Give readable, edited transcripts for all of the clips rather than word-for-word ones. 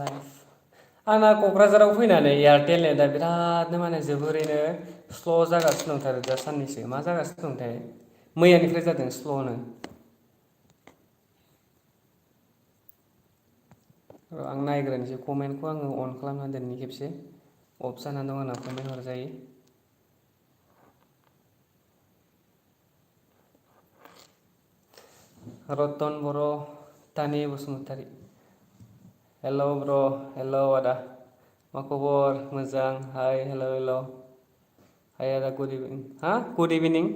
Life आंना क'क्राझाराव फैनानै एयारटेल नेटआ बिरादनो माने जोबोरैनो स्ल' जागासिनो दंथारो दा साननैसो मा जागासिनो दंथाय मैयानिफ्राय जादों स्ल'नो आं नायग्रोनोसै कमेन्टखौ आङो अन खालामना दोननि खेबसे अफ जानानै दं आंना कमेन्ट हरजायो रतन बर' दानि बसुमतारी हेल' ब्र' हेल' आदा मा खबर मोजां हाय हेल' हेल' हाय आदा गुड इभिनिं हा गुड इभिनिं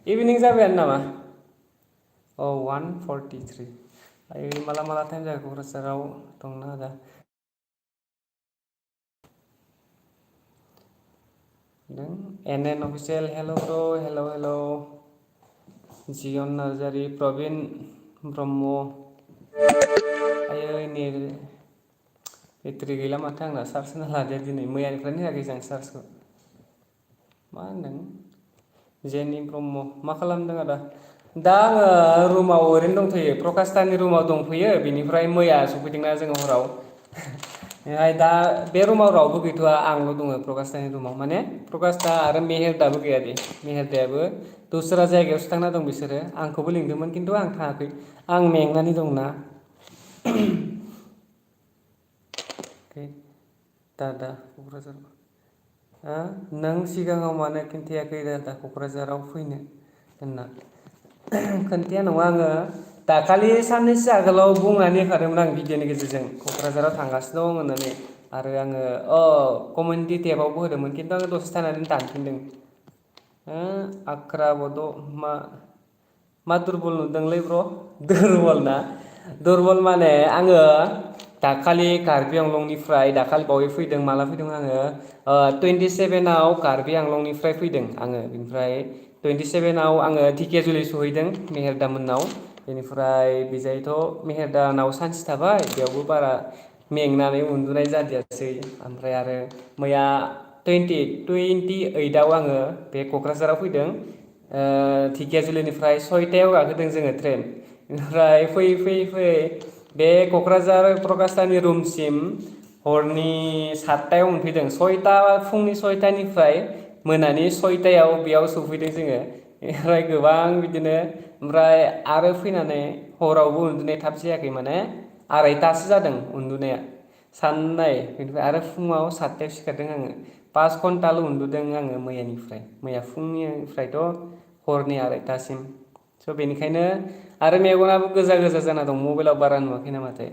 इभिनिं जाबायानो नामा औ 1:43 आय माला माला टाइम जाखो क'क्राझाराव दंना आदा एन एन अफिसियेल हेल' ब्र' हेल' हेल' जियन नार्जारि प्रबिन ब्रह्म आयै नेट बेटारि गैला माथो आंना चार्ज होना लादिया दिनै मैयानिफ्रायनो होआखै आं चार्जखौ मा होनदों जेनि ब्रह्म मा खालामदों आदा दा आङो रुमाव ओरैनो दंथ'यो प्रकासदानि रुमाव दंफैयो बिनिफ्राय मैया सफैदोंना जोङो हराव ओमफ्राय दा बे रुमाव रावबो गैथ'वा आंल' दङ प्रकासदानि रुमाव माने प्रकासदा आरो मेहेर दाबो गैया दे मेहेरदायाबो दस्रा जायगायावसो थांना दं बिसोरो आंखौबो लिंदोंमोन खिन्थु आं थाङाखै आं मेंनानै दंना दादा क'क्राझार नों सिगाङाव मानो खिन्थायाखै दादा क'क्राझाराव फैनो होनना खोन्थाया नङा आङो दाखालि साननैसो आगोलाव बुंनानै होखादोंमोन आं भिडिअनि गेजेरजों क'क्राझाराव थांगासिनो दं होननानै आरो आङो कमिउनिटि टेबावबो होदोंमोन खिन्थु आङो दसे थानानै दानफिनदों आक्रा बड' मा दुरबल नुदोंलै ब्र' दुरबल ना दुरबल माने आङो दाखालि कार्बि आंलंनिफ्राय दाखालि बावै फैदों माला फैदों आङो 27आव कार्बि आंलंनिफ्राय फैदों आङो बेनिफ्राय 27आव आङो ढेकियाजुलि सहैदों मेहेरदा मोननाव बेनिफ्राय बिजायथ' मेहेरदानाव सानसे थाबाय बेयावबो बारा मेंनानै उन्दुनाय जादियासै ओमफ्राय आरो मैया 28आव आङो बे क'क्राझाराव फैदों ढेकियाजुलिनिफ्राय 6थायाव गाखोदों जोङो ट्रेन ओमफ्राय फैयै फैयै फैयै बे क'क्राझार प्रकासदानि रुमसिम हरनि 7थायाव मोनफैदों फुंनि 6थानिफ्राय मोनानि 6थायाव बेयाव सफैदों जोङो ओमफ्राय गोबां बिदिनो ओमफ्राय आरो फैनानै हरावबो उन्दुनाय थाब जायाखै माने 2:30सो जादों उन्दुनाया साननाय बेनिफ्राय आरो फुङाव 7थायाव सिखारदों आङो 5 घन्टाल' उन्दुदों आङो मैया फुंनिफ्रायथ' हरनि 2:30सिम स' बेनिखायनो आरो मेगनाबो गोजा गोजा जाना दं मबाइलाव बारा नुवाखै नामाथाय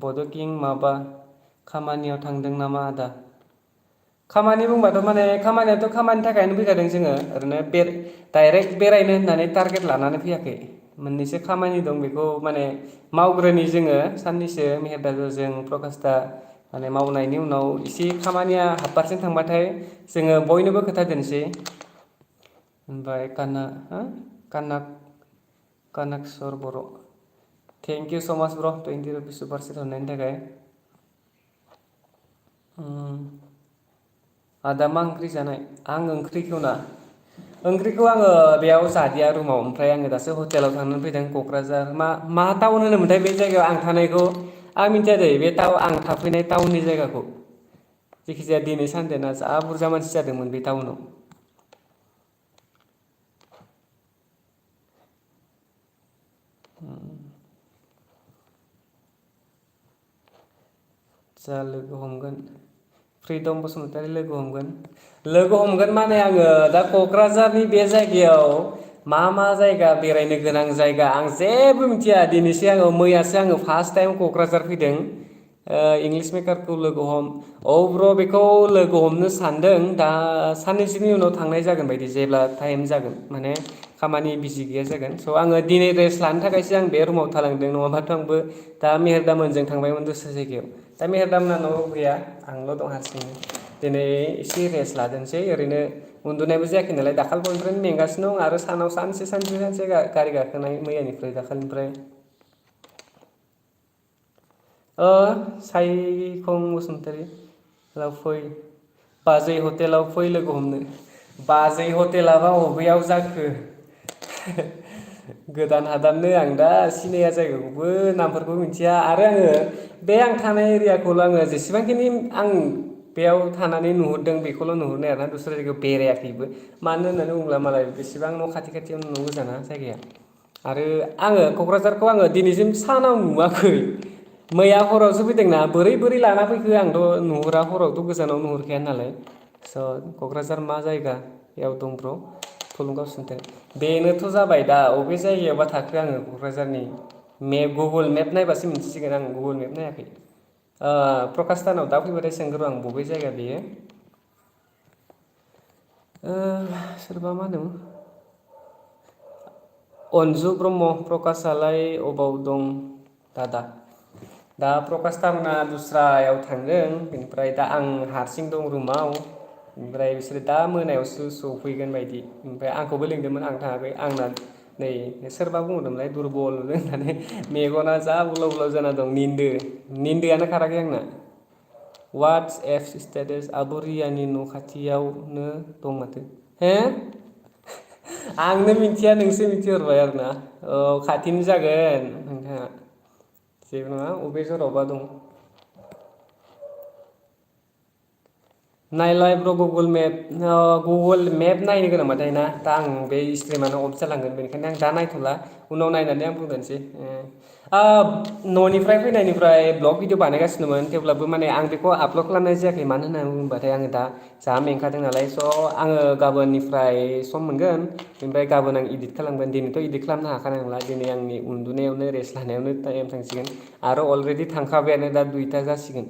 बड' किं माबा खामानियाव थांदों नामा आदा खामानि बुंबाथ' माने खामानियाथ' खामानिनि थाखायनो फैखादों जोङो ओरैनो डाइरेक्ट बेरायनो होननानै टारगेट लानानै फैयाखै मोननैसो खामानि दं बेखौ माने मावग्रोनि जोङो साननैसो मेहेरदाजों प्रकासदा माने मावनायनि उनाव एसे खामानिया हाफपारसेन्ट थांबाथाय जोङो बयनोबो खोथादोनोसै ओमफ्राय कानाकसर बर' थेंक इउ स' माच ब्र' 20 रुपिस सुपार सेट हरनायनि थाखाय आदा मा ओंख्रि जानाय आं ओंख्रिखौ आङो बेयाव जादिया रुमाव ओमफ्राय आङो दासो हटेलाव थांनानै फैदों क'क्राझार मा टाउन होनोमोनथाय बे जायगायाव आं थानायखौ आं मिन्थिया दै बे आं थाफैनाय टाउननि जायगाखौ जायखिजाया दिनै सानदेना जा बुरजा मानसि जादोंमोन बे टाउनाव जा लोगो हमगोन फ्रिदम बसुमतारी लोगो हमगोन माने आङो दा क'क्राझारनि बे जायगायाव मा जायगा बेरायनो गोनां जायगा आं जेबो मिथिया दिनैसो मैयासो आङो फार्स्ट टाइम क'क्राझार फैदों इंलिश मेकारखौ लोगो हम ब्र' बेखौ लोगो हमनो सानदों दा साननैसोनि उनाव थांनाय जागोन बायदि जेब्ला टाइम जागोन माने खामानि बिजि गैया जागोन स' आङो दिनै रेस्ट लानो थाखायसो आं बे रुमाव थालांदों नङाबाथ' आंबो दा मेहेरदामोनजों थांबायमोन दस्रा जायगायाव दा मेहेरदामोना न'आव गैया आंल' दं हारसिंनो दिनै एसे रेस्ट लादोंसै ओरैनो उन्दुनायबो जायाखै नालाय दाखालिनिफ्रायनो मेंगासिनो दं आरो सानसे गारि गाखोनाय मैयानिफ्राय दाखालिनिफ्राय सायखं बसुमतारी फै बाजै हटेलाव फै लोगो हमनो बाजै हटेलाबा बबेयाव जाखो गोदान हादाननो आं दा सिनाया जायगाखौबो नामफोरखौ मिथिया आरो आङो बे आं थानाय एरियाखौल' आङो जेसेबांखिनि आं बेयाव थानानै नुहुरदों बेखौल' नुहुरनाय आरोना दस्रा जायगायाव बेरायाखैबो मानो होननानै बुङोब्ला मालाय बेसेबां न' खाथि खाथियावनो न' गोजाना जायगाया आरो आङो क'क्राझारखौ आङो दिनैसिम सानाव नुवाखै मैया हरावसो फैदोंना बोरै लाना फैखो आंथ' नुहुरा हरावथ' गोजानाव नुहुरखाया नालाय स' क'क्राझार मा जायगायाव दं ब्र' थुलुंगा बसुमतारी बेनोथ' जाबाय दा अबे जायगायावबा थाखो आङो क'क्राझारनि गुगोल मेप नायबासो मिन्थिसिगोन आं गुगोल मेप नायाखै प्रकास दानाव दा फैबाथाय सोंगोन र' आं बबे जायगा बेयो सोरबा मा होनो अनजु ब्रह्म प्रकासालाय अबाव दं दा प्रकास थारमोना दस्रायाव थांदों बेनिफ्राय दा आं हारसिं दं रुमाव ओमफ्राय बिसोरो दा मोनायावसो सफैगोन बायदि ओमफ्राय आंखौबो लिंदोंमोन आं थाङाखै आंना नै सोरबा बुंहरदोंमोनलाय दुरबल होननानै मेगना जा बुलाव बुलाव जाना दं निन्दोआनो खाराखै आंना वाट्स एप स्टेटास आब' रियानि न' खाथियावनो दं माथो हो आंनो मिथिया नोंसो मिथिहरबाय आरोना औ खाथिनो जागोन नोंथाङा जेबो नङा अबे जरावबा दं नायलाय ब्र गुगोल मेप नायनो गोनांबाथाय ना दा आं बे स्ट्रिमानो अफ जालांगोन बेनिखायनो आं दा नायथ'ला उनाव नायनानै आं बुंग्रोनोसै न'निफ्राय फैनायनिफ्राय ब्लग भिडिअ बानायगासिनोमोन थेवब्लाबो माने आं बेखौ आपल'ड खालामनाय जायाखै मानो होननानै बुङोबाथाय आङो दा जा मेंखादों नालाय स' आङो गाबोननिफ्राय सम मोनगोन ओमफ्राय गाबोन आं इदिट खालामगोन दिनैथ' इदिट खालामनो हाखानाय नंला दिनै आंनि उन्दुनायावनो रेस्ट लानायावनो टाइम थांसिगोन आरो अलरेडि थांखाबायानो दा 2टा जासिगोन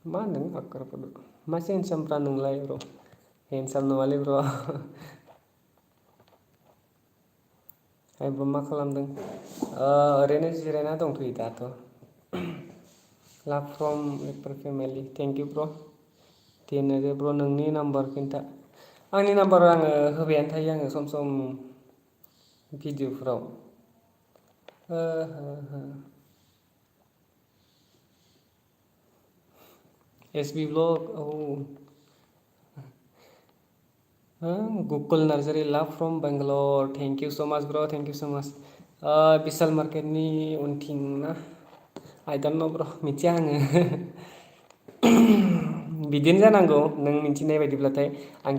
मा होनदों आक्राफोरखौ मासे हेन्डसामफ्रा नोंलाय ब्र' हेन्डसाम नङालै ब्र' आइबो मा खालामदों ओरैनो जिरायना दंथ'यो दाथ' लाभ from apple family thank you ब्र' देनोरे ब्र' नोंनि नाम्बार खिन्था आंनि नाम्बार आङो होबायानो थायो आङो सम सम भिडिअफोराव एस बि ब्लग औ गुगोल नार्जारि लाभ फ्रम बेंगालर थेंक इउ स' माच ब्र' थेंक इउ स' माच बिशाल मार्केटनि उनथिं ना आइ डन्ट न' ब्र' मिथिया आङो बिदिनो जानांगौ नों मिथिनाय बायदिब्लाथाय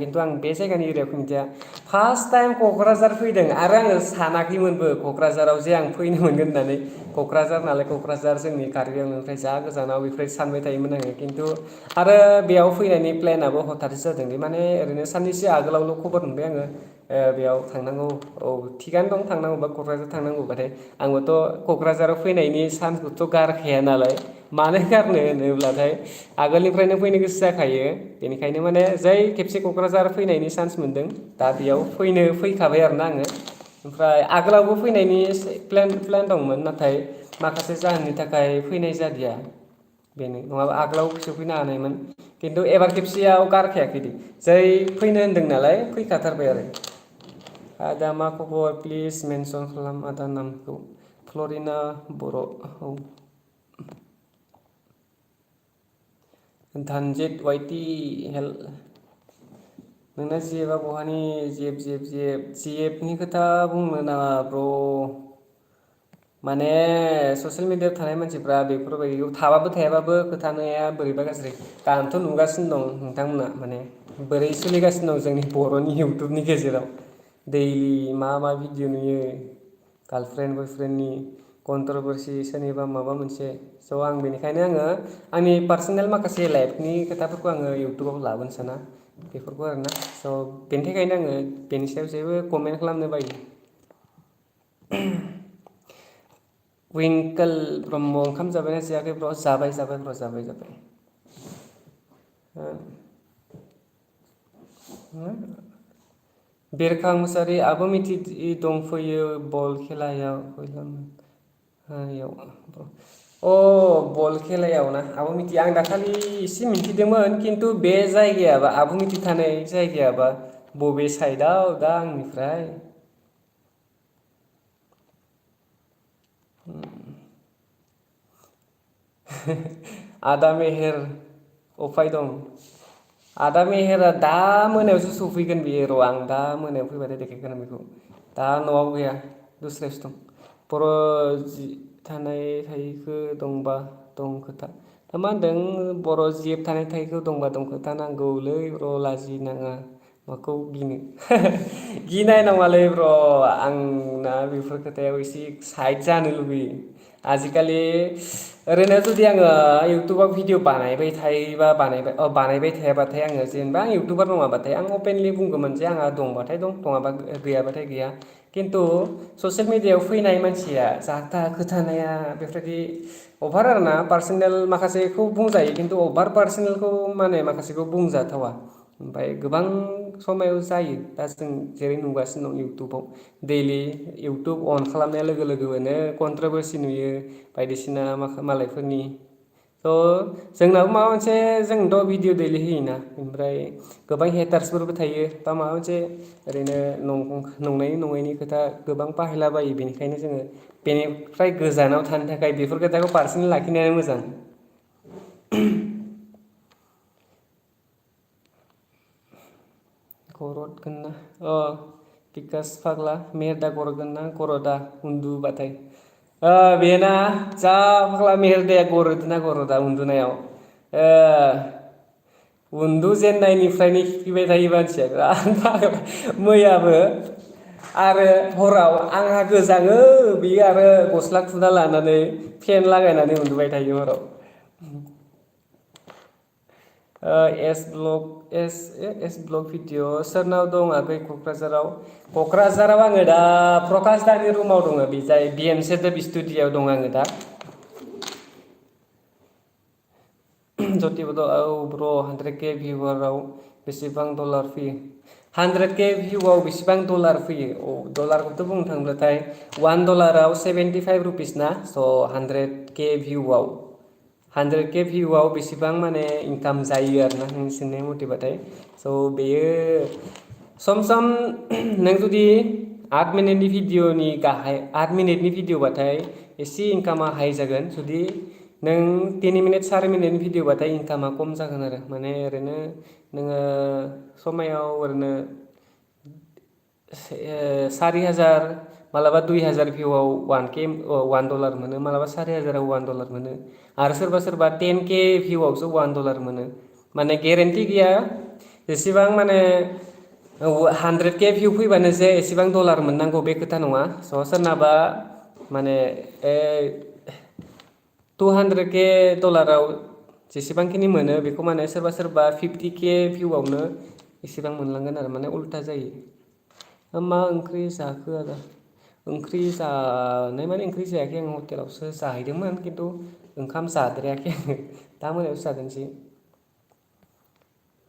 खिन्थु आं बे जायगानि एरियाखौ मिथिया फार्स्ट टाइम क'क्राझार फैदों आरो आङो सानाखैमोनबो क'क्राझाराव जे आं फैनो मोनगोन होननानै क'क्राझार नालाय क'क्राझार जोंनि कार्बि आंलंनिफ्राय जा गोजानाव बेफोरबायदि सानबाय थायोमोन आङो खिन्थु आरो बेयाव फैनायनि प्लेनाबो हथातसो जादों माने ओरैनो साननैसो आगोलावल' खबर मोनबाय आङो बेयाव थांनांगौ औ थिगानो दं थांनांगौबा क'क्राझार थांनांगौबाथाय आंबोथ' क'क्राझाराव फैनायनि चान्सखौथ' गारखाया नालाय मानो गारनो होनोब्लाथाय आगोलनिफ्रायनो फैनो गोसो जाखायो बेनिखायनो माने जाय खेबसे क'क्राझार फैनायनि चान्स मोनदों दा बेयाव फैखाबाय आरोना आङो ओमफ्राय आगोलावबो फैनायनि प्लेन दंमोन नाथाय माखासे जाहोननि थाखाय फैनाय जादिया बेनो नङाबा आगोलाव सफैनो हानायमोन खिन्थु एबार खेबसेयाव गारखायाखै दे जै फैनो होनदों नालाय फैखाथारबाय आरो आदा मा खबर प्लिज मेनसन खालाम आदा नामखौ फ्लरिना बर' औ धानजित वाइटि नोंना जिएपआ बहानि जिएपनि खोथा बुंनो नाङा ब्र' माने ससियेल मिडियायाव थानाय मानसिफ्रा बेफोरबायदियाव थाबाबो थायाबाबो खोथानाया बोरैबा गाज्रि दानोथ' नुगासिनो दं नोंथांमोना माने बोरै सोलिगासिनो दं जोंनि बर'नि इउटुबनि गेजेराव दैलि मा भिडिअ नुयो गार्लफ्रेन्ड बयफ्रेन्डनि कन्ट्रभारसि सोरनिबा माबा मोनसे स' आं बेनिखायनो आङो आंनि पार्सनेल माखासे लाइफनि खोथाफोरखौ आङो इउटुबाव लाबोनो साना बेफोरखौ आरोना स' बेनि थाखायनो आङो बेनि सायाव जेबो कमेन्ट खालामनो बायो विंकोल ब्रह्म ओंखाम जाबायना जायाखै ब्र' जाबाय ब्र' जाबाय बेरखां मोसाहारि आब' मिथि दंफैयो बल खेलायाव बल खेलायाव ना आब' मिथि आं दाखालि एसे मिथिदोंमोन खिन्थु बे जायगायाबा आब' मिथि थानाय जायगायाबा बबे साइडआव दा आंनिफ्राय आदा मेहेर अफाय दं आदा मेहेरा दा मोनायावसो सफैगोन बियो र' आं दा मोनायाव फैबाथाय देखायगोन आं बेखौ दा न'आव गैया दस्रायावसो दं। बर' जि थानाय थायैखो दंबा दं खोथा दा मा होनदों बर' जिब थानाय थायैखो दंबा दं खोथा नांगौलै र' लाजिनाङा माखौ गिनो गिनाय नङालै ब्र' आंना बेफोर खोथायाव एसे साइड जानो लुबैयो आजिखालि ओरैनो जुदि आङो इउटुबाव भिडिअ बानायबाय थायोबा बानायबाय थायाबाथाय आङो जेनेबा आं इउटुबार नङाबाथाय आं अपेनलि बुंगौमोन जे आंहा दंबाथाय दं दङाबा गैयाबाथाय गैया खिन्थु ससियेल मिडियायाव फैनाय मानसिया जाहा थाहा खोथानाया बेफोरबायदि अभार आरोना पार्सनेल माखासेखौ बुंजायो खिन्थु अभार पार्सनेलखौ माने माखासेखौ बुंजाथावा ओमफ्राय गोबां समायाव जायो दा जों जेरै नुगासिनो दं इउटुबाव दैलि इउटुब अन खालामनाय लोगो लोगोनो कन्ट्रभारसि नुयो बायदिसिना मालायफोरनि थ' जोंनाबो माबा मोनसे जोंथ' भिडिअ दैलि होयोना ओमफ्राय गोबां हेटार्सफोरबो थायो बा माबा मोनसे ओरैनो नंनायनि नङैनि खोथा गोबां बाहायलाबायो बेनिखायनो जोङो बेनिफ्राय गोजानाव थानो थाखाय बेफोर खोथाखौ पार्सनेल लाखिनायानो मोजां। गरदगोन ना बिकास फाग्ला मेरदा गरदगोन ना गरदा उन्दुबाथाय बेना जा फाग्ला मेरदाया गरदोना गरदा उन्दुनायाव उन्दुजेननायनिफ्रायनो खिफिबाय थायो मानसिया बिराद फाग्ला मैयाबो आरो हराव आंहा गोजाङो बियो आरो गस्ला खुना लानानै फेन लागायनानै उन्दुबाय थायो हराव। एस ब्लग भिडिअ सोरनाव दं आगै क'क्राझाराव आङो दा प्रकास दानि रुमाव दङ बे जाय बि एम सेदब स्टुडिअआव दं आङो दा जतिबद औ ब्र' 100K भिउवाराव बेसेबां डलार फैयो 100K भिउआव बेसेबां डलार फैयो डलारखौथ' बुंनो थाङोब्लाथाय $1 75 रुपिस ना स' 100K भिउआव 100K भिउआव बेसेबां माने इनकाम जायो आरोना नों सोंनाय मथेबाथाय स' बेयो सम सम नों जुदि 8 मिनिटनि भिडिअनि गाहाय 8 मिनिटनि भिडिअबाथाय एसे इनकामा हाइ जागोन जुदि नों 3 मिनिट 4 मिनिटनि भिडिअबाथाय इनकामा खम जागोन आरो माने ओरैनो नोङो समायाव ओरैनो 4,000 मालाबा 2,000 भिउआव $1 मोनो मालाबा 4,000आव $1 मोनो आरो सोरबा सोरबा 10K भिउआवसो $1 मोनो माने गेरेन्टि गैया जेसेबां माने 100K भिउ फैबानो जे एसेबां डलार मोननांगौ बे खोथा नङा स' सोरनाबा माने 200K डलाराव जेसेबांखिनि मोनो बेखौ माने सोरबा सोरबा 50K भिउआवनो एसेबां मोनलांगोन आरो माने उल्था जायो। मा ओंख्रि जाखो आदा ओंख्रि जानाय माने ओंख्रि जायाखै आं हटेलावसो जाहैदोंमोन खिन्थु ओंखाम जाद्रायाखै आङो दा मोनायावसो जागोनसै।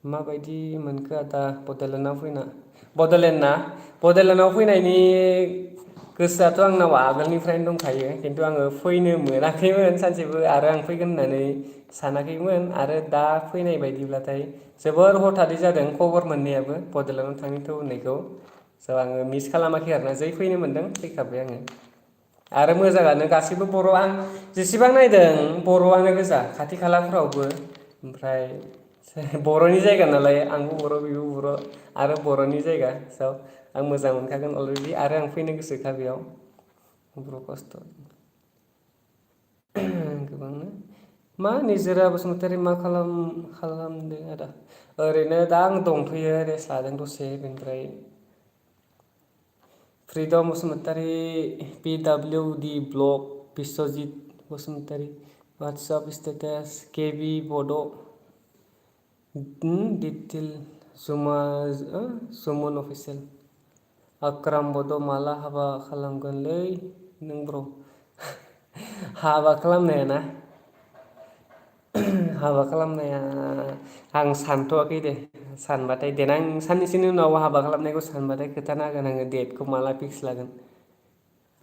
माबायदि मोनखो आदा बड'लेण्डआव फैना बड'लेण्डआव फैनायनि गोसोआथ' आंनाव आगोलनिफ्रायनो दंखायो खिन्थु आङो फैनो मोनाखैमोन सानसेबो आरो आं फैगोन होननानै सानाखैमोन आरो दा फैनाय बायदिब्लाथाय जोबोर हथादै जादों खबर मोननायाबो बड'लेण्डआव थांनिथ' होननायखौ स' आङो मिस खालामाखै आरोना जै फैनो मोनदों फैखाबाय आङो आरो मोजाङानो गासैबो बर' आं जेसेबां नायदों बर'आनो गोजा खाथि खालाफ्रावबो ओमफ्राय बर'नि जायगा नालाय आंबो बर' बेबो बर' आरो बर'नि जायगा स' आं मोजां मोनखागोन अलरेडि आरो आं फैनो गोसोखा बेयाव बर' खस्थ' गोबांनो मा निजोरा बसुमतारी मा खालामदों आदा ओरैनो दा आं दंथ'यो रेस्ट लादों दसे बेनिफ्राय freedom Basumatary PWD blog Biswajit Basumatary WhatsApp status KB बड' दिप्तिल जुमन अफिसियेल आक्राम बड' माला हाबा खालामगोनलै नों ब्र' हाबा खालामनाया ना हाबा खालामनाया आं सानथ'वाखै दे सानबाथाय देनां साननैसोनि उनाव हाबा खालामनायखौ सानबाथाय खोथाना होगोन आङो डेटखौ माला फिक्स लागोन।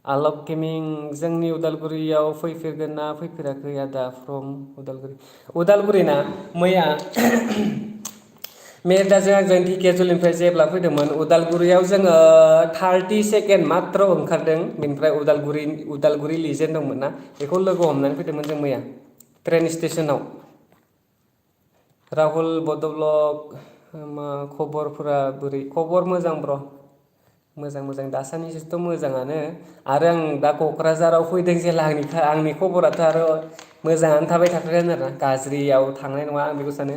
आलक गेमिं जोंनि उदालगुरियाव फैफेरगोन ना फैफेराखै आदा फ्रम उदालगुरि ना मैया मेरदाजों आंजों ढेकियाजुलिनिफ्राय जेब्ला फैदोंमोन उदालगुरियाव जोङो 30 सेकेन्ड माथ्र' ओंखारदों बेनिफ्राय उदालगुरि लिजेन्ड दंमोन ना बेखौ लोगो हमनानै फैदोंमोन जों मैया ट्रेन स्टेसनाव राहुल बड' ब्लग मा खबरफोरा बोरै खबर मोजां ब्र' मोजां दासानदिसोथ' मोजाङानो आरो आं दा क'क्राझाराव फैदों जेला आंनि खबराथ' आरो मोजाङानो थाबाय थाखागोन आरोना गाज्रियाव थांनाय नङा आं बेखौ सानो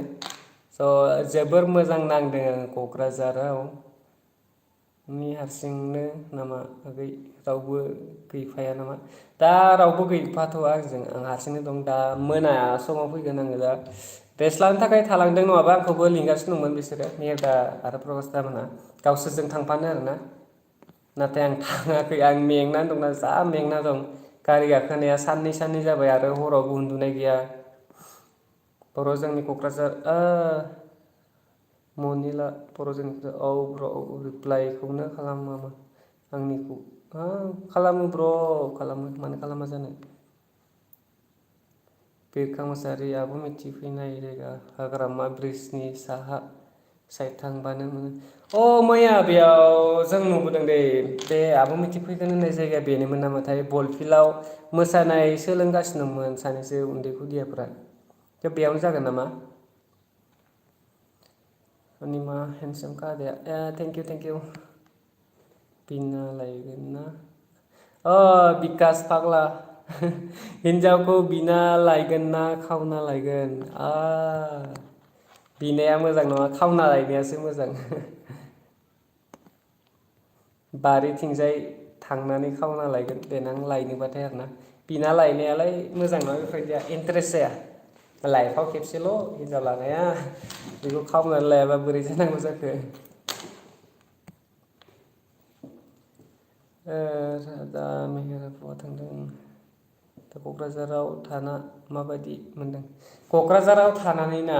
स' जोबोर मोजां नांदों आङो क'क्राझाराव नि हारसिंनो नामा आगै रावबो गैफाया नामा दा रावबो गैफाथ'आ आं हारसिंनो दं दा मोना समाव फैगोन आङो दा रेस्ट लानो थाखाय थालांदों नङाबा आंखौबो लिंगासिनो दंमोन बिसोरो मेरदा आरो प्रबस्था मोनहा गावसोरजों थांफानो आरोना नाथाय आं थाङाखै आं मेंनानै दंना जा मेंना दं गारि गाखोनाया साननै जाबाय आरो हरावबो उन्दुनाय गैया बर' जोंनि क'क्राझार मनिला बर' जोंनि औ ब्र' रिप्लाइखौनो खालामामोन आंनिखौ खालामो ब्र' खालामो मानो खालामा जानो बिरखां मोसाहारि आब' मिथिफैनाय जायगा हाग्रामा ब्रिजनि साहा साइद थांबानो मोनो मैया बेयाव जों नुबोदों दै बे आब' मिथिफैगोन होननाय जायगाया बेनोमोन नामाथाय बल फिल्डआव मोसानाय सोलोंगासिनोमोन सानैसो उन्दै खुदियाफ्रा बेयावनो जागोन नामा अनिमा हेन्डसामखा आदाया थेंकिउ बिना लायगोन ना बिकास फाग्ला हिन्जावखौ बिना लायगोन ना खावना लायगोन बिनाया मोजां नङा खावना लायनायासो मोजां बारिथिंजाय थांनानै खावना लायगोन देनां लायनोबाथाय आरोना बिना लायनायालाय मोजां नङा बेफोरबायदिया इन्टारेस्ट जाया लाइफआव खेबसेल' हिनजाव लानाया बेखौ खावनानै लायाबा बोरै जानांगौ जाखो दा मेहेरा बहा थांदों दा क'क्राझाराव थाना माबायदि मोनदों क'क्राझाराव थानानै ना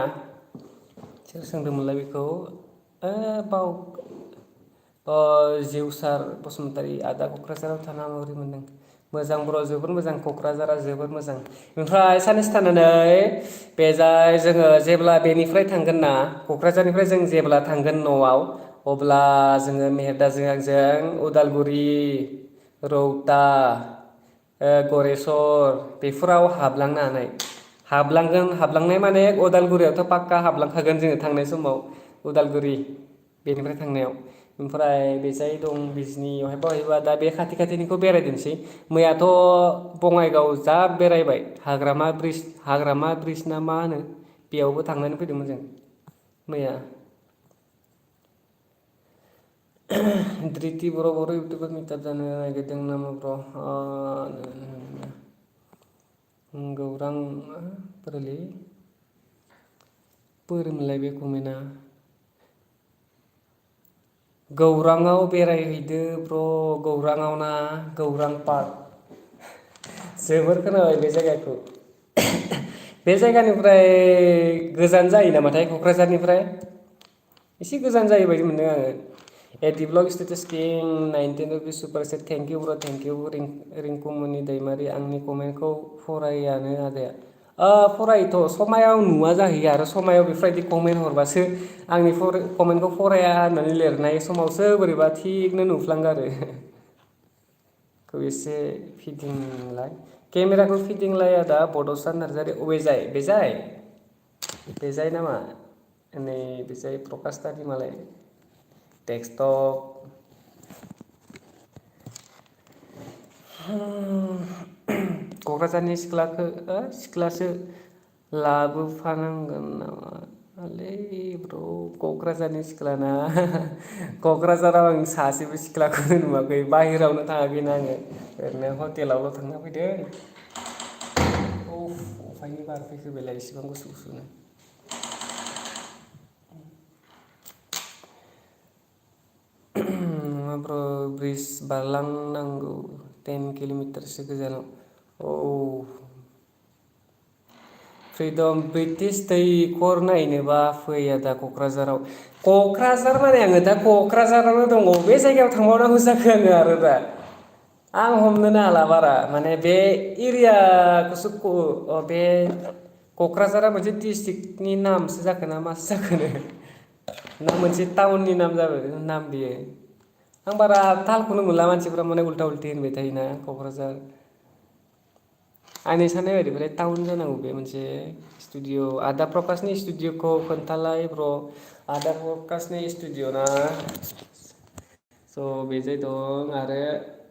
सोर सोंदोंमोनलाय बेखौ बाव जिउसार बसुमतारी आदा क'क्राझाराव थाना माबोरै मोनदों मोजां बर' जोबोद मोजां क'क्राझारा जोबोद मोजां ओमफ्राय साननैसो थानानै बेजाय जोङो जेब्ला बेनिफ्राय थांगोन ना क'क्राझारनिफ्राय जों जेब्ला थांगोन न'आव अब्ला जोङो मेहेरदाजों आंजों उदालगुरि रौता गरेस्वर बेफोराव हाबलांनो हानाय हाबलांनाय माने उदालगुरियावथ' पाक्का हाबलांखागोन जोङो थांनाय समाव उदालगुरि बेनिफ्राय थांनायाव ओमफ्राय बेजाय दं बिजनियावहाय बहायबा दा बे खाथिनिखौ बेरायदोंसै मैयाथ' बङाइगाव जा बेरायबाय हाग्रामा ब्रिज ना मा होनो बेयावबो थांनानै फैदोंमोन जों मैया धृति बर' इउटुबार मिटाप जानो नागिरदों नामा ब्र' गौरां बोरैलै बोरैमोनलाय बे कमेन्टआ गौराङाव बेरायहैदो ब्र' गौराङाव ना गौरां पार्क जोबोर खोनाबाय बे जायगाखौ बे जायगानिफ्राय गोजान जायो नामाथाय क'क्राझारनिफ्राय एसे गोजान जायो बायदि मोनदों आङो दिब्लग स्टेटास किं 19 रुपिस सुपार सेट थेंकिउ ब्र' थेंकिउ रिंकुमनि दैमारि आंनि कमेन्टखौ फरायानो आदाया फरायोथ' समायाव नुवा जाहैयो आरो समायाव बेफोरबायदि कमेन्ट हरबासो आंनि कमेन्टखौ फराया होननानै लिरनाय समावसो बोरैबा थिगनो नुफ्लाङो आरो खौ एसे फिदिंलाय केमेराखौ फिदिंलाय आदा बड'सा नार्जारि बेजाय नामा नै बेजाय प्रकास दानि मालाय डेक्सटप क'क्राझारनि सिख्लासो लाबोफानांगोन नामालै ब्र' क'क्राझारनि सिख्लाना क'क्राझाराव आं सासेबो सिख्लाखौनो नुवाखै बाहेरावनो थाङाखैना आङो ओरैनो हटेलावल' थांना फैदों अफायनि बारफैखो बेलाय इसेबां गुसु गुसुनो नङा ब्र' ब्रिज बारलांनांगौ 10 किल'मिटारसो गोजानाव फ्रिदम ब्रिटिश दैखर नायनोबा फै आदा क'क्राझार माने आङो दा क'क्राझारावनो दङ बे जायगायाव थांबावनांगौ जाखो आङो आरो दा आं हमनोनो हाला बारा माने बे एरियाखौसो बे क'क्राझारा मोनसे डिस्ट्रिक्टनि नामसो जाखो ना मासो जाखोनो ना मोनसे टाउननि नाम जाबाय नाम बियो आं बारा तालखौनो मोनला मानसिफ्रा माने उल्था उल्थि होनबाय थायोना क'क्राझार आंनि साननाय बायदिबालाय टाउन जानांगौ बे मोनसे स्टुडिअ आदा प्रकासनि स्टुडिअखौ खोन्थालाय ब्र' आदा प्रकासनि स्टुडिअ ना स' बेजाय दं आरो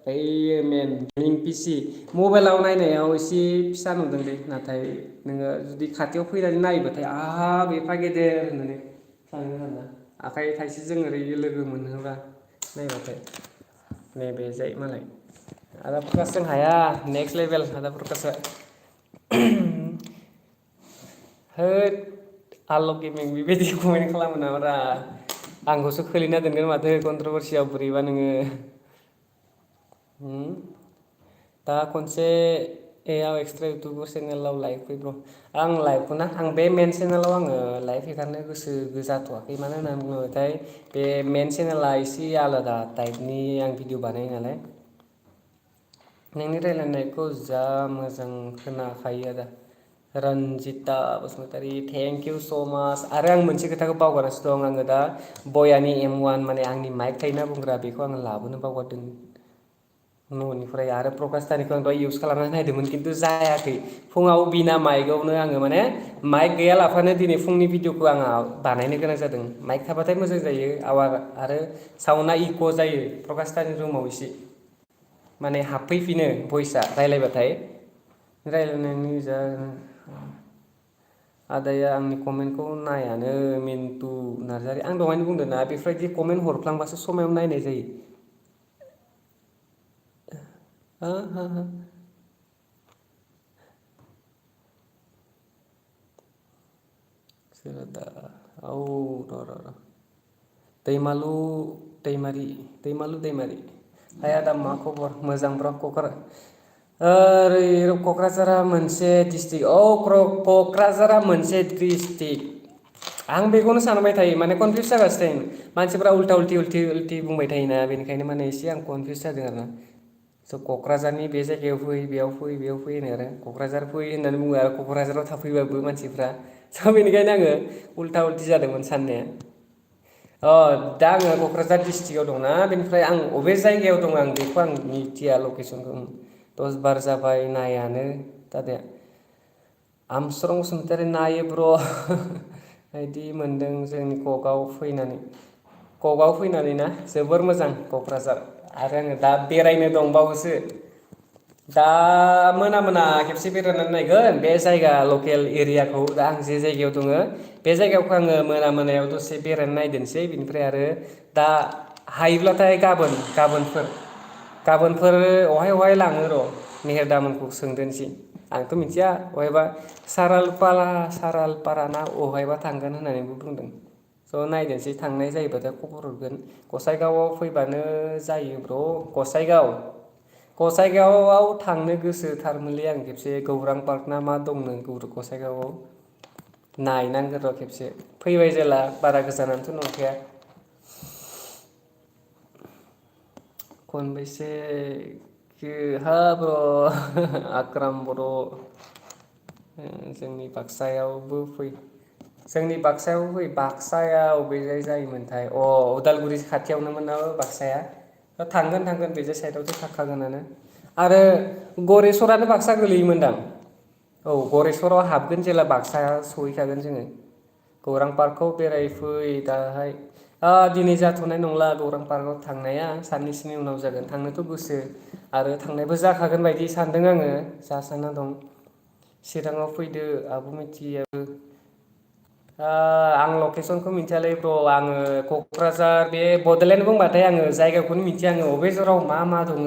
ओइ मेन गेमिं पिसि मबाइलाव नायनायाव एसे फिसा नुदोंलै नाथाय नोङो जुदि खाथियाव फैनानै नायोबाथाय हाब एफा गेदेर होननानै सानो आरोना आखाइ थाइसेजों ओरै लोगो मोनोबा नायबाथाय नैबे जाय मालाय आदा प्रकासजों हाया नेक्स्ट लेभेल आदा प्रकासा होद आलग गेमिं बेबायदि कमेन्ट खालामो नामारा आंखौसो खोलैना दोनगोन माथो कन्ट्रभारसियाव बोरैबा नोङो दा खनसे एआव एक्सट्रा इउटुबार चेनेलाव लाइभ फै ब्र' आं लाइभखौ ना आं बे मेन चेनेलाव आङो लाइभ हेगारनो गोसो जाथ'वाखै मानो होननानै बुङोबाथाय बे मेन चेनेला एसे आलादा टाइपनि आं भिडिअ बानायो नालाय नोंनि रायलायनायखौ जा मोजां खोनाखायो आदा रन्जिता बसुमतारी थेंक इउ स' माच आरो आं मोनसे खोथाखौ बावगारनासो दं आङो दा बयानि M1 माने आंनि माइक थायोना बुंग्रा बेखौ आङो लाबोनो बावगारदों न'निफ्राय आरो प्रकास दानिखौ आं दहाय इउस खालामनानै नायदोंमोन खिन्थु जायाखै फुङाव बिना माइकआवनो आङो माने माइक गैयालाफानो दिनै फुंनि भिडिअखौ आंहा बानायनो गोनां जादों माइक थाबाथाय मोजां जायो आवाज आरो साउन्डआ इक' जायो प्रकासतानि रुमाव एसे माने हाबफैफिनो भइसआ रायलायबाथाय रायलायनायनि जा आदाया आंनि कमेन्टखौ नायानो मिन्टु नार्जारि आं दहायनो बुंदों ना बेफोरबायदि कमेन्ट हरफ्लांबासो समायाव नायनाय जायो हो हो हो सोर दा औ र' दैमालु दैमारि हाय आदा मा खबर मोजां ब्र ओरै क'क्राझारा मोनसे डिस्ट्रिक्ट क'क्राझारा मोनसे डिस्ट्रिक्ट आं बेखौनो सानबाय थायो माने कनफिउस जागासिनो थायो मानसिफ्रा उल्था उल्थि बुंबाय थायोना बेनिखायनो माने एसे आं कनफिउस जादों आरोना स' क'क्राझारनि बे जायगायाव फै बेयाव फै होनो आरो क'क्राझार फै होननानै बुङो आरो क'क्राझाराव थाफैबाबो मानसिफ्रा स' बेनिखायनो आङो उल्था उल्थि जादोंमोन साननाया दा आङो क'क्राझार डिस्ट्रिक्टआव दंना बेनिफ्राय आं अबे जायगायाव दङ आं बेखौ आं मिथिया लकेसनखौ दस बार जाबाय नायानो दादाया आमस्रं बसुमतारी नायो ब्र' बिदि मोनदों जोंनि ककआव फैनानै ना जोबोर मोजां क'क्राझार आरो आङो दा बेरायनो दंबावोसो दा मोना खेबसे बेरायनानै नायगोन बे जायगा लकेल एरियाखौ दा आं जे जायगायाव दङ बे जायगाखौ आङो मोनायाव दसे बेरायनो नायदोंसै बिनिफ्राय आरो दा हायोब्लाथाय गाबोनफोर अहाय लाङो र' मेहेर दामोनखौ सोंदोनोसै आंथ' मिथिया बहायबा सारालपारा ना अहायबा थांगोन होननानैबो बुंदों स' नायनोसै थांनाय जायोबाथाय खबर हरगोन गसाइगावआव फैबानो जायो ब्र' गसाइगावआव थांनो गोसोथारमोनलै आं खेबसे गौरां पार्क ना मा दंनो गसाइगावआव नायनांगोन र' खेबसे फैबाय जेला बारा गोजानथ' नंखाया खनबैसे हा ब्र' आक्राम बर' जोंनि बाक्सायावबो फै बाक्सायाव अबेजाय जायोमोनथाय उदालगुरि खाथियावनोमोन ना बाक्साया थांगोन बेजों साइडआवथ' थाखागोनानो आरो गरेस्वरानो बाक्सा गोलैयोमोनदां गरेस्वराव हाबगोन जेला बाक्सा सहैखागोन जोङो गौरां पार्कखौ बेरायफै दाहाय दिनै जाथ'नाय नंला गौरां पार्कआव थांनाया साननैसोनि उनाव जागोन थांनोथ' गोसो आरो थांनायबो जाखागोन बायदि सानदों आङो जा सानना दं चिराङाव फैदो आब' मिथियाबो आं लकेसनखौ मिथियालै ब्र' आङो क'क्राझार बे बड'लेण्ड बुंबाथाय आङो जायगाखौनो मिथिया आङो अबे जराव मा दङ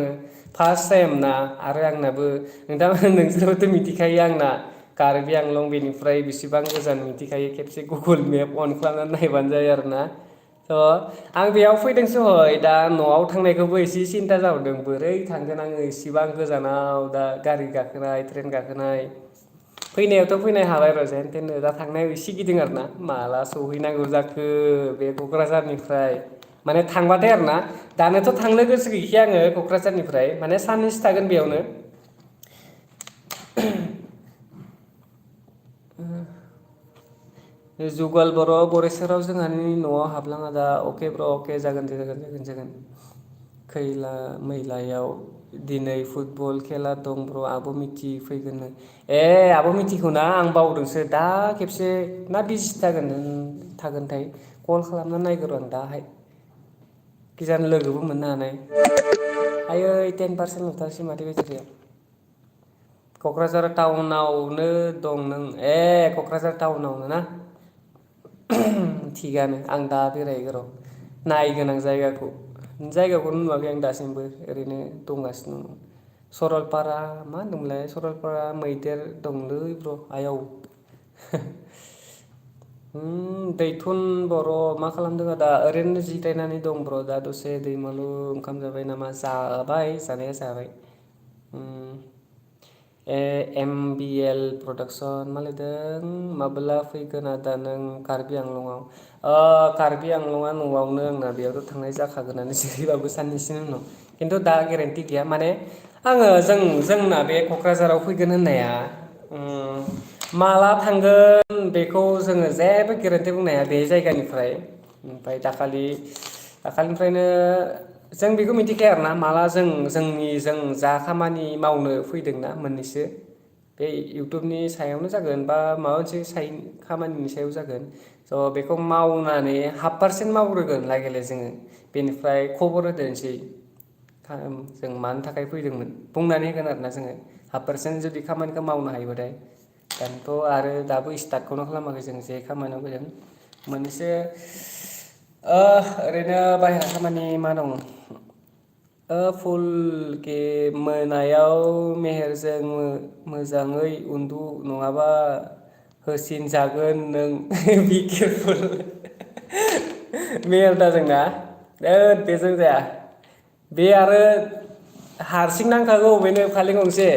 फार्स्ट टाइम ना आरो आंनाबो नोंसोरबोथ' मिथिखायो आंना कार्बि आंलं बेनिफ्राय बेसेबां गोजान मिथिखायो खेबसे गुगोल मेप अन खालामनानै नायबानो जायो आरोना थ' आं बेयाव फैदोंसो हय दा न'आव थांनायखौबो एसे सिन्था जाहरदों बोरै थांगोन आङो इसिबां गोजानाव दा गारि गाखोनाय ट्रेन गाखोनाय फैनायावथ' फैनो हाबाय र' जेन थेन दा थांनायाव एसे गिदिं आरोना माला सहैनांगौ जाखो बे क'क्राझारनिफ्राय माने थांबाथाय आरोना दानोथ' थांनो गोसो गैखाया आङो क'क्राझारनिफ्राय माने साननैसो थागोन बेयावनो जुगल बर' गरेस्वराव जोंहानि न'आव हाबलाङा दा अके ब्र' अके जागोन खैला मैलायाव दिनै फुटबल खेला दं ब्र' आब' मिथि फैगोननो आब' मिथिगौ ना आं बावदोंसो दा खेबसे ना बिजि थागोनथाय कल खालामना नायगोन र' आं दाहाय किजान लोगोबो मोननो हानाय। आयै 10% ल'थारसै माथो बेटारिया। क'क्राझार टाउनावनो दं नों क'क्राझार टाउनावनो ना? थिगानो आं दा बेरायहैगोन र' नायगोन आं जायगाखौनो नुवाखै आं दासिमबो ओरैनो दंगासिनो दं। सरलपारा मा होनदोंमोनलाय सरलपारा मैदेर दंलै ब्र' आयौ। दैथुन बर' मा खालामदों आदा ओरैनो जिरायनानै दं ब्र' दा दसे दैमालु ओंखाम जाबाय नामा जाबाय जानाया जाबाय। एम बि एल प्रडाक्सन मा लिरदों माबोला फैगोन आदा नों कार्बि आंलंआव कार्बि आंलंआ न'आवनो आंना बेयावथ' थांनाय जाखागोनानो जेरैबाबो साननैसोनि उनाव खिन्थु दा गेरेन्टि गैया माने आङो जोंना बे क'क्राझाराव फैगोन होननाया माला थांगोन बेखौ जोङो जेबो गेरेन्टि बुंनो हाया बे जायगानिफ्राय ओमफ्राय दाखालिनिफ्रायनो जों बेखौ मिथिखाया आरोना माला जों जा खामानि मावनो फैदोंना मोननैसो बे इउटुबनि सायावनो जागोन बा माबा मोनसे खामानिनि सायाव जागोन स' बेखौ मावनानै 1/2% मावग्रोगोन लागेले जोङो बेनिफ्राय खबर होदोनोसै जों मानि थाखाय फैदोंमोन बुंनानै होगोन आरोना जोङो 1/2% जुदि खामानिखौ मावनो हायोबाथाय दानोथ' आरो दाबो स्टार्टखौनो खालामाखै जों जे खामानियाव फैदों मोनसे ओरैनो बाहेरा खामानि मा दं फुल के मोनायाव मेहेरजों मोजाङै उन्दु नङाबा होसिनजागोन नों बि केयारफुल मेहेर बेजों जाया बे आरो हारसिं नांखागौ बेनो फालि गंसे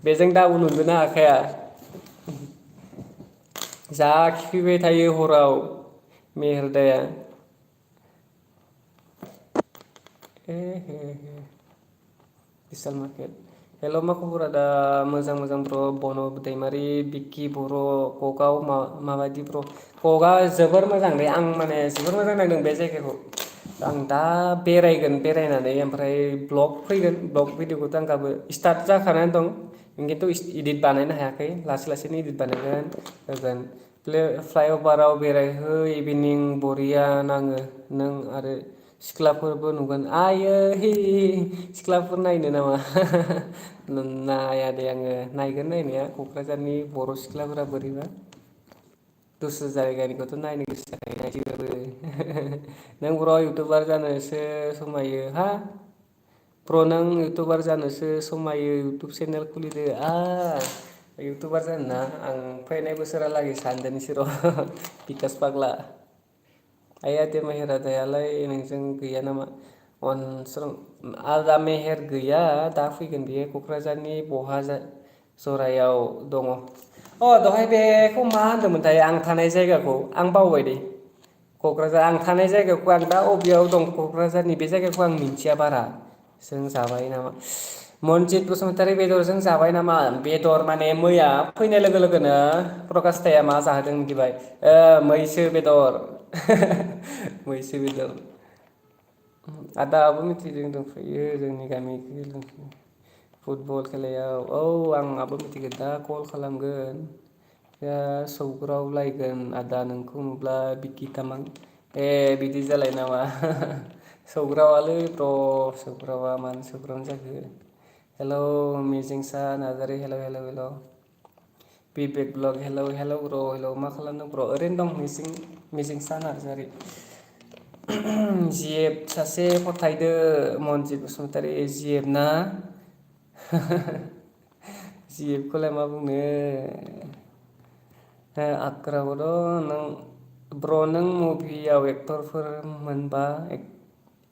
बेजों दा उन्दुनोनो हाखाया जा खिफैबाय थायो हराव मेहेरदाया बिशाल मार्केट हेल' मा खबर आदा मोजां ब्र' बनब दैमारि बिक्कि बर' ककआव माबायदि ब्र' ककआ जोबोर मोजां दे आं माने जोबोर मोजां नांदों बे जायगाखौ आं दा बेरायगोन बेरायनानै ओमफ्राय ब्लग फैगोन ब्लग भिडिअखौथ' आं गाबो स्टार्ट जाखानानै दं खिन्थु इदिट बानायनो हायाखै लासै लासैनो इदिट बानायगोन होगोन फ्लाइअभाराव बेरायहै इभिनिं बरिया नाङो नों आरो सिख्लाफोरबो नुगोन आयै सिख्लाफोर नायनो नामा नाया दे आङो नायगोन नायनाया क'क्राझारनि बर' सिख्लाफोरा बोरैबा दस्रा जायगानिखौथ' नायनो गोसो जाखायो नायथिंबाबो नों बर' इउटुबार जानोसो समायो हा ब्र' नों इउटुबार जानोसो समायो इउटुब चेनेल खुलिदो इउटुबार जानोना आं फैनाय बोसोरालागै सानदोंसो र' बिकास फाग्ला आइ मेहेर आदायालाय नोंजों गैया नामा आदा मेहेर गैया दा फैगोन बियो क'क्राझारनि बहा जरायाव दङ दहाय बेखौ मा होनदोंमोनथाय आं थानाय जायगाखौ आं बावबाय दे क'क्राझार आं थानाय जायगाखौ आं दा बबेयाव दं क'क्राझारनि बे जायगाखौ आं मिन्थिया बारा जों जाबाय नामा मनजित बसुमतारी बेदरजों जाबाय नामा बेदर माने मैया फैनाय लोगो लोगोनो प्रकास दाया मा जाहोदों मिथिबाय मैसो बेदर मैसो बेदर आदाबो मिथिदों दंफैयो जोंनि गामि फुटबल खेलायाव आंहाबो मिथिगोन दा कल खालामगोन सौग्रावलायगोन आदा नोंखौ नुब्ला बिकि तामां बिदि जालाय नामा सौग्रावालै ब्र' सौग्रावा मानो सौग्रावनो जाखो हेलौ मिजिंसा नार्जारि हेल' बिबेक ब्लग हेल' ब्र' हेल' मा खालामदों ब्र' ओरैनो दं मिजिंसा नार्जारि जिएफ सासे फथायदो मनजित बसुमतारी जिएफ ना जिएफखौलाय मा बुंनो ब्र' नों मुभियाव एक्टरफोर मोनबा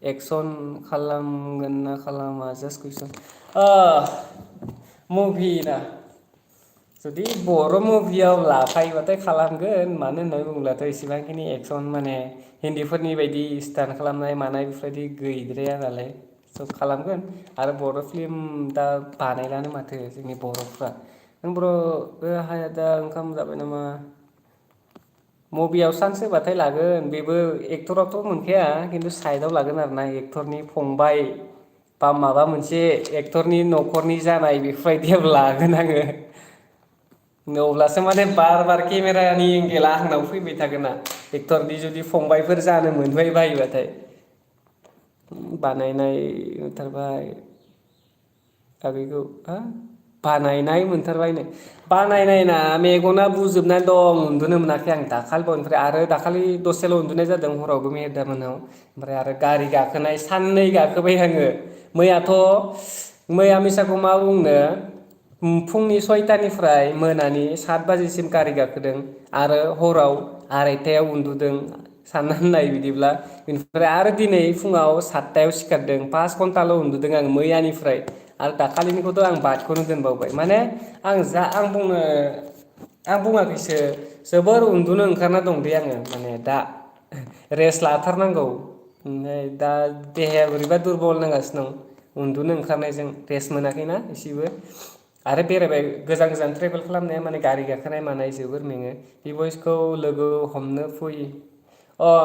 एक्सन खालामगोन ना खालामा जास्ट कुइसन मुभि ना जुदि बर' मुभियाव लाफायोबाथाय खालामगोन मानो होननानै बुङोब्लाथ' इसेबांखिनि एक्सन माने हिन्दीफोरनि बायदि स्टान्ट खालामनाय मानाय बेफोरबायदि गैद्राया नालाय स' खालामगोन आरो बर' फिल्म दा बानायलानो माथो जोंनि बर'फ्रा नों ब्र' दा ओंखाम जाबाय नामा मुभियाव चान्स होबाथाय लागोन बेबो एक्टरावथ' मोनखाया खिन्थु साइडआव लागोन आरोना एक्टरनि फंबाय बा माबा मोनसे एक्टरनि न'खरनि जानाय बेफोरबायदियाव लागोन आङो अब्लासो माने बार बार केमेरानि एंगेला आंनाव फैबाय थागोन ना एक्टरनि जुदि फंबायफोर जानो मोनबाय बायोबाथाय बानायनाय नुथारबाय बेखौ बानायनाय मोनथारबायनो बानायनायना मेगना बुजोबनानै दं उन्दुनो मोनाखै आं दाखालिबावनिफ्राय आरो दाखालि दसेल' उन्दुनाय जादों हरावबो मेदामोनाव ओमफ्राय आरो गारि गाखोनाय साननै गाखोबाय आङो मैया मिसाखौ मा बुंनो फुंनि 6टानिफ्राय मोनानि 7 बाजिसिम गारि गाखोदों आरो हराव 2:30आव उन्दुदों साननानै नाय बिदिब्ला बेनिफ्राय आरो दिनै फुङाव 7टायाव सिखारदों 5 घन्टाल' उन्दुदों आं मैयानिफ्राय आरो दाखालिनिखौथ' आं बादखौनो दोनबावबाय माने आं बुङाखैसो जोबोर उन्दुनो ओंखारना दं दे आङो माने दा रेस्ट लाथारनांगौ ओमफ्राय दा देहाया बोरैबा दुरबल नांगासिनो दं उन्दुनो ओंखारनायजों रेस्ट मोनाखैना एसेबो आरो बेरायबाय गोजान गोजान ट्रेभेल खालामनाया माने गारि गाखोनाय मानाय जोबोर मेङो बे बयसखौ लोगो हमनो फै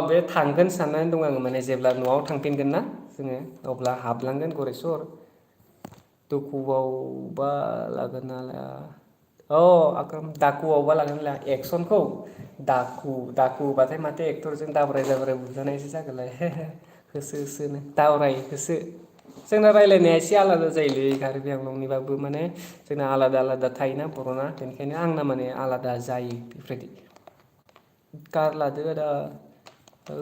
बे थांगोन साननानै दं आङो माने जेब्ला न'आव थांफिनगोन ना जोङो अब्ला हाबलांगोन गरेस्वर दुखुआवबा लागोन ना लाया दाकुआवबा लागोन ना लाया एक्सनखौ दाकुबाथाय माथो एक्टरजों दाब्राय दाब्राय बुजानायसो जागोनलाय होसो होसोनो दावराय होसो जोंना रायलायनाया एसे आलादा जायोलै कार्बि आंलंनिबाबो माने जोंना आलादा आलादा थायोना बर'ना बेनिखायनो आंना माने आलादा जायो बेफोरबायदि कार लादो आदा औ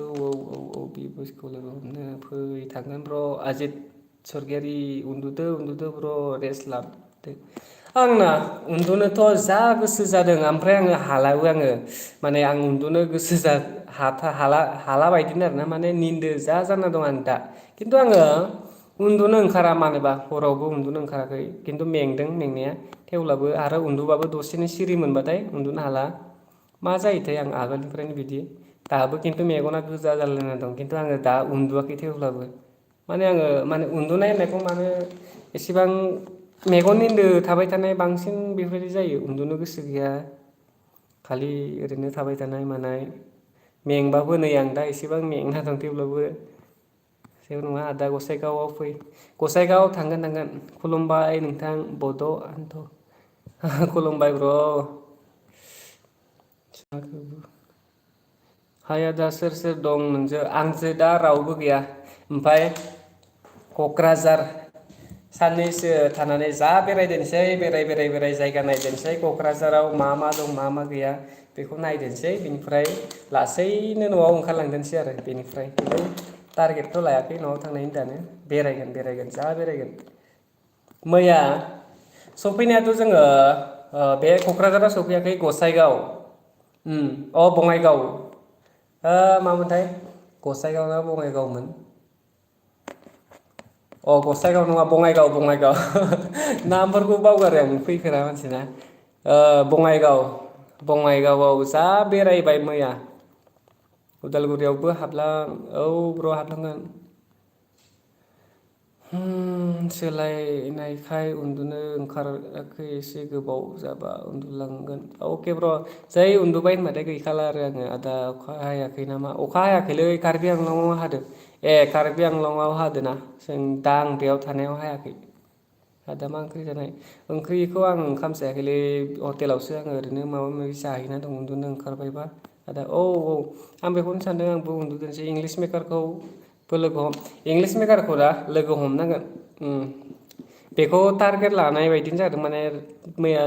बे बुसखौ लोगो हमनो फै थांगोन र' आजित सरगियारि उन्दुदो ब्र' रेस्ट लादो आंना उन्दुनोथ' जा गोसो जादों ओमफ्राय आङो माने आं उन्दुनो गोसो हाला बायदिनो आरोना माने निन्दो जा जाना दं आं दा खिन्थु आङो उन्दुनो ओंखारा मानोबा हरावबो उन्दुनो ओंखाराखै खिन्थु मेंदों मेंनाया थेवब्लाबो आरो उन्दुबाबो दसेनो सिरि मोनबाथाय उन्दुनो हाला मा जायोथाय आं आगोलनिफ्रायनो बिदि दाबो खिन्थु मेगना गोजा जालायना दं खिन्थु आङो दा उन्दुवाखै थेवब्लाबो माने उन्दुनाय होननायखौ मानो एसेबां मेगननिन्दो थाबाय थानाय बांसिन बेफोरबायदि जायो उन्दुनो गोसो गैया खालि ओरैनो थाबाय थानाय मानाय मेंबाबो नै आं दा एसेबां मेंना दं थेवब्लाबो जेबो नङा आदा गसाइगावआव फै गसाइगाव थांगोन खुलुमबाय नोंथां बड' आन्थ' खुलुमबाय ब्र' हाय आदा सोर सोर दं नोंजों आंजों दा रावबो गैया ओमफ्राय क'क्राझार साननैसो थानानै जा बेरायदोनसै बेराय जायगा नायदोनसै क'क्राझाराव मा दं मा गैया बेखौ नायदोनसै बिनिफ्राय लासैनो न'आव ओंखारलांदोनसै आरो बेनिफ्राय टारगेटथ' लायाखै न'आव थांनायनि दानो बेरायगोन जा बेरायगोन मैया सफैनायाथ' जोङो बे क'क्राझाराव सफैयाखै गसाइगाव बङाइगाव मामोनथाय गसाइगाव ना बङाइगावमोन गसाइगाव नङा बङाइगाव नामफोरखौ बावगारो आं फैफेरा मानसिना बङाइगावआव जा बेरायबाय मैया उदालगुरियावबो हाबलां ब्र' हाबलांगोन सोलायनायखाय उन्दुनो ओंखाराखै एसे गोबाव जाबा उन्दुलांगोन अके ब्र' जै उन्दुबाय होनबाथाय गैखाला आरो आङो आदा अखा हायाखै नामा अखा हायाखैलै कार्बि आंलंआव हादों कार्बि आंलंआव हादोंना दा आं बेयाव थानायाव हायाखै आदा मा ओंख्रि जानाय ओंख्रिखौ आं ओंखाम जायाखैलै हटेलावसो आङो ओरैनो माबा माबि जाहैना दं उन्दुनो ओंखारबायबा आदा आं बेखौनो सानदों आंबो उन्दुदोंसै इंलिस मेकारखौ दा लोगो हमनांगोन बेखौ टारगेट लानाय बायदिनो जादों माने मैया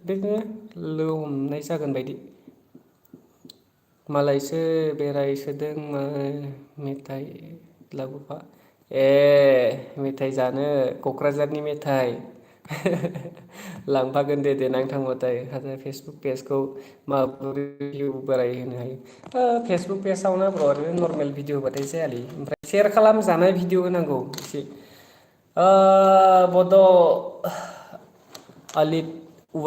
बिदिनो लोगो हमनाय जागोन बायदि मालायसो बेरायसोदों मेथाइ लाबोफा मेथाइ जानो क'क्राझारनि मेथाइ लांफागोन दे देनां थांबाथाय फेसबुक पेजखौ माबोरै भिउ बाराय होनो हायो फेसबुक पेजावनो ओरैनो नर्मेल भिडिअ होबाथाय जायालै ओमफ्राय सेयार खालामजानाय भिडिअ होनांगौ एसे बड' आलिट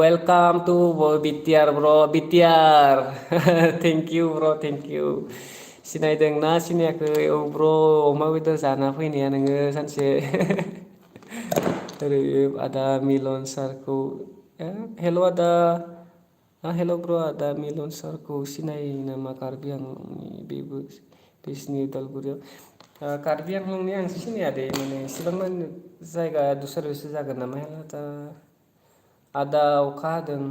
वेलकाम टु बिटिआर ब्र' बिटिआर थेंक इउ ब्र' थेंक इउ सिनायदोंना सिनायाखै ब्र' अमा बेदर जाना फैनाया नोङो सानसे ओरै आदा मिलन सारखौ हेल' आदा हेल' ब्र' आदा मिलन सारखौ सिनायो नामा कार्बि आंलंनि बेबो बिसिनि उदालगुरियाव कार्बि आंलंनि आं सिनाया दे माने इसेबां माने जायगा दस्रा जागोन नामा आदा अखा हादों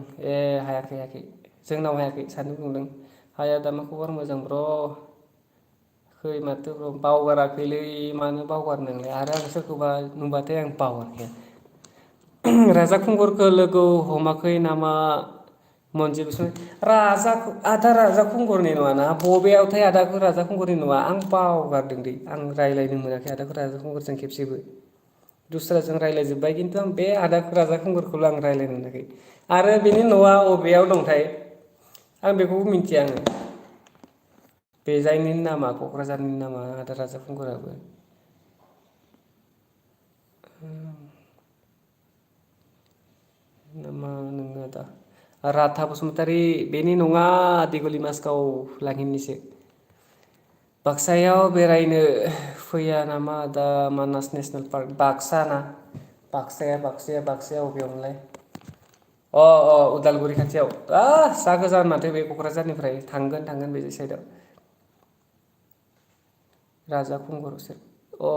हायाखै जोंनाव हायाखै सान्दुं दुंदों हाय आदा मा खबर मोजां ब्र' माथो ब्र बावगाराखैलै मानो बावगारनो नोंलाय आरो आं सोरखौबा नुबाथाय आं बावगारखाया। राजा खुंगुरखौ लोगो हमाखै नामा? मनजित बसुमतारी आदा राजा खुंगुरनि नङाना बबेयावथाय आदाखौ राजा खुंगुरनि नङा आं बावगारदों दै आं रायज्लायनो मोनाखै आदाखौ राजा खुंगुरजों खेबसेबो दस्राजों रायज्लायजोब्बाय खिन्थु आं बे आदा राजा खुंगुरखौल' आं रायज्लायनो मोनाखै आरो बेनि न'आ बबेयाव दंथाय आं बेखौबो मिथिया आङो बे जायनि नामा क'क्राझारनि नामा आदा राजा खुंगुराबो नामा नोङो दा राधा बसुमतारी बेनि नङा दिगलि मासकाव लाङिनिसो बाक्सायाव बेरायनो फैया नामा दा मानास नेसनेल पार्क बाक्सा ना बाक्साया अबेयावमोनलाय अ उदालगुरि खाथियाव जा गोजान माथो बे क'क्राझारनिफ्राय थांगोन बे साइदआव राजा खुंगुर औ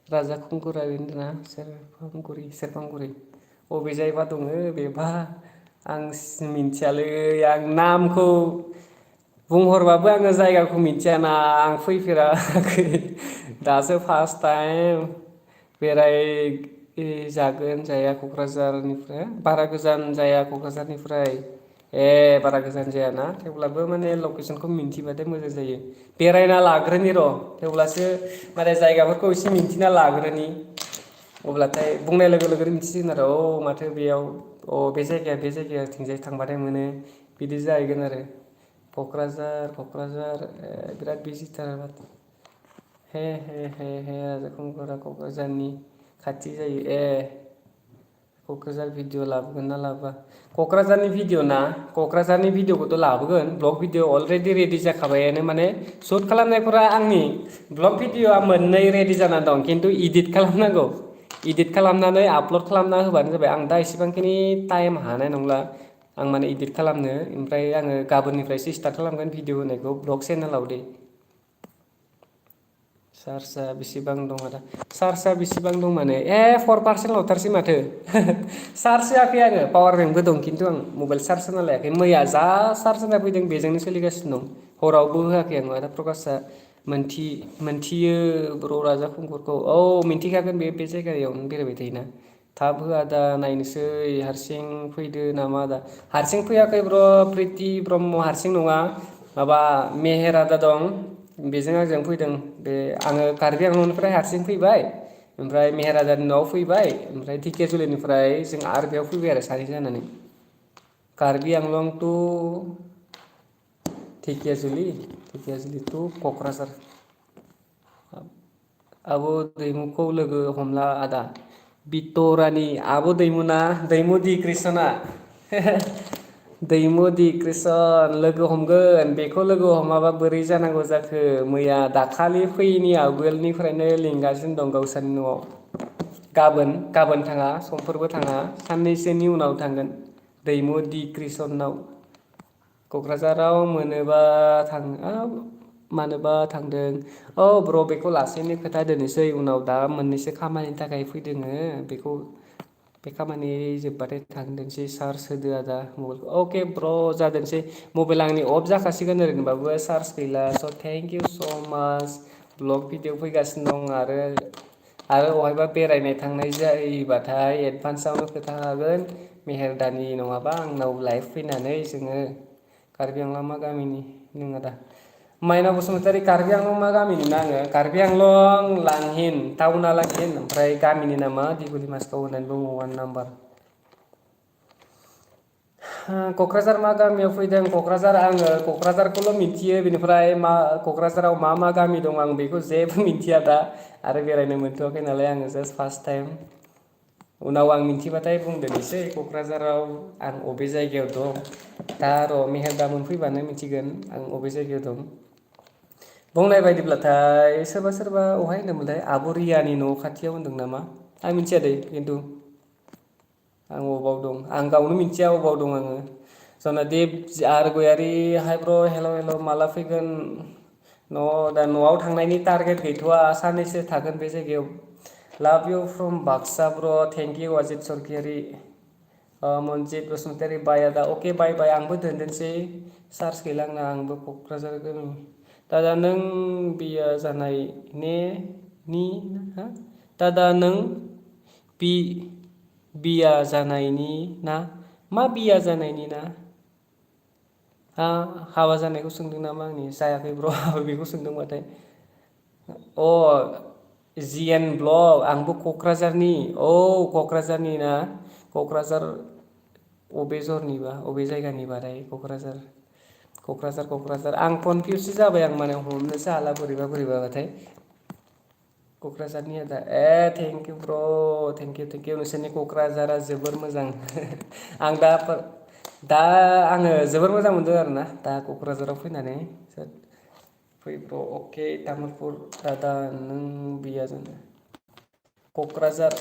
राजा खुंगुरा बेनोना सेरफांगुरि अबे जायबा दङ बेबा आं मिथियालै आं नामखौ बुंहरबाबो आङो जायगाखौ मिथियाना आं फैफेराखै दासो फार्स्ट टाइम बेराय जागोन जाया क'क्राझारनिफ्राय बारा गोजान जाया क'क्राझारनिफ्राय बारा गोजान जायाना थेवब्लाबो माने लकेसनखौ मिन्थिबाथाय मोजां जायो बेरायना लाग्रोनि र' थेवब्लासो माने जायगाफोरखौ एसे मिन्थिना लाग्रोनि अब्लाथाय बुंनाय लोगो लोगोनो मिथिसिगोन आरो माथो बेयाव बे जायगाथिंजाय थांबाथाय मोनो बिदि जाहैगोन आरो क'क्राझार बिराद बिजिथार हे राजा खुंगुरा क'क्राझारनि खाथि जायो क'क्राझार भिडिअ लाबोगोन ना लाबोआ क'क्राझारनि भिडिअ ना क'क्राझारनि भिडिअखौथ' लाबोगोन ब्लग भिडिअ अलरेडि रेडि जाखाबायानो माने शुट खालामनायफोरा आंनि ब्लग भिडिअआ मोननै रेडि जानानै दं खिन्थु इदिट खालामनांगौ इदिट खालामनानै आपल'ड खालामना होबानो जाबाय आं दा एसेबांखिनि टाइम हानाय नंला आं माने इदिट खालामनो ओमफ्राय आङो गाबोननिफ्रायसो स्टार्ट खालामगोन भिडिअ होनायखौ ब्लग चेनेलाव दै चार्जआ बेसेबां दं आदा चार्जआ बेसेबां दं माने 4% ल'थारसै माथो चार्ज होआखै आङो पावार बेंकबो दं खिन्थु आं मबाइल चार्ज होना लायाखै मैया जा चार्ज होना फैदों बेजोंनो सोलिगासिनो दं हरावबो होआखै आं आदा प्रकासआ मोनथियो बर' राजा खुंगुरखौ मिन्थिखागोन बे जायगायावनो बेरायबाय थायोना थाब होआ दा नायनोसै हारसिं फैदो नामा दा हारसिं फैयाखै प्रिति ब्रह्म हारसिं नङा माबा मेहेर आदा दं बेजों आंजों फैदों बे आङो कार्बि आंलंनिफ्राय हारसिं फैबाय ओमफ्राय मेहेर आदानि न'आव फैबाय ओमफ्राय धिकियाजुलिनिफ्राय जों आरो बेयाव फैबाय आरो सानै जानानै कार्बि आंलं टु धिकियाजुलि टु क'क्राझार आब' दैमुखौ लोगो हमला आदा बितरानि आब' दैमुना दैमु दि क्रिसना दैमु दि क्रिसन लोगो हमगोन बेखौ लोगो हमाबा बोरै जानांगौ जाखो मैया दाखालि फैयैनि आगोलनिफ्रायनो लिंगासिनो दं गावसोरनि न'आव गाबोन थाङा समफोरबो थाङा साननैसोनि उनाव थांगोन दैमु दि क्रिसनाव क'क्राझाराव मानोबा थांदों ब्र बेखौ लासैनो खोथा दोननोसै उनाव दा मोननैसो खामानिनि थाखाय फैदोङो बेखौ बे खामानि जोबबाथाय थांदोंसै चार्ज होदो आदा मबाइलखौ अके ब्र जादोंसै मबाइल आंनि अफ जाखासिगोन ओरैनोबाबो चार्ज गैला स' थेंक इउ स' माच ब्लग भिडिअ फैगासिनो दं आरो बहायबा बेरायनाय थांनाय जायोबाथाय एडभान्सआवनो खोन्थाखागोन मेहेरदानि नङाबा आंनाव लाइभ फैनानै जोङो कार्बि आंलं मा गामिनि नों आदा माइनाव बसुमतारी कार्बि आंलं मा गामिनि ना आङो कार्बि आंलं लांहिन टाउना लांहिन ओमफ्राय गामिनि नामा दिगुलि मासकाव होननानै बुङो 1 नाम्बार क'क्राझार मा गामियाव फैदों क'क्राझार आङो क'क्राझारखौल' मिथियो बेनिफ्राय क'क्राझाराव मा गामि दं आं बेखौ जेबो मिथिया दा आरो बेरायनो मोनथ'वाखै नालाय आङो जास्ट फार्स्ट टाइम उनाव आं मिथिबाथाय बुंदोनोसै क'क्राझाराव आं अबे जायगायाव दं दा र' मेहेर मोनफैबानो मिथिगोन आं अबे जायगायाव दं बुंनाय बायदिब्लाथाय सोरबा अहाय होनदोंमोनथाय आब' रियानि न' खाथियाव होनदों नामा आं मिथिया दै खिन्थु आं अबाव दं आं गावनो मिथिया अबाव दं आङो जनादिप आर गयारि हाइ ब्र' हेल' माला फैगोन न'आव थांनायनि टारगेट गैथ'वा साननैसो थागोन बे जायगायाव लाभ इउ फ्रम बाक्सा ब्र' थेंक इउ अजित सरगियारि मनजित बसुमतारी बाय आदा अके बाय आंबो दोननोसै चार्ज गैला आंना आंबो क'क्राझार गामि दादा नों बिया जानाय नि हा दादा नों बिया जानायनि ना मा बिया जानायनि ना हाबा जानायखौ सोंदों नामा आंनि जायाखै ब्र' बेखौ सोंदों माथो जिएन ब्लग आंबो क'क्राझारनि क'क्राझारनि ना क'क्राझार अबे जरनिबा अबे जायगानिबाथाय क'क्राझार आं कनफिउससो जाबाय आं माने हमनोसो हाला बोरैबाबाथाय क'क्राझारनि आदा थेंक इउ ब्र' थेंक इउ नोंसोरनि क'क्राझारा जोबोर मोजां आं दा आङो जोबोर मोजां मोनदों आरोना दा क'क्राझाराव फैनानै फै ब्र' अके तामुलपुर दादा नों बिया जानो क'क्राझार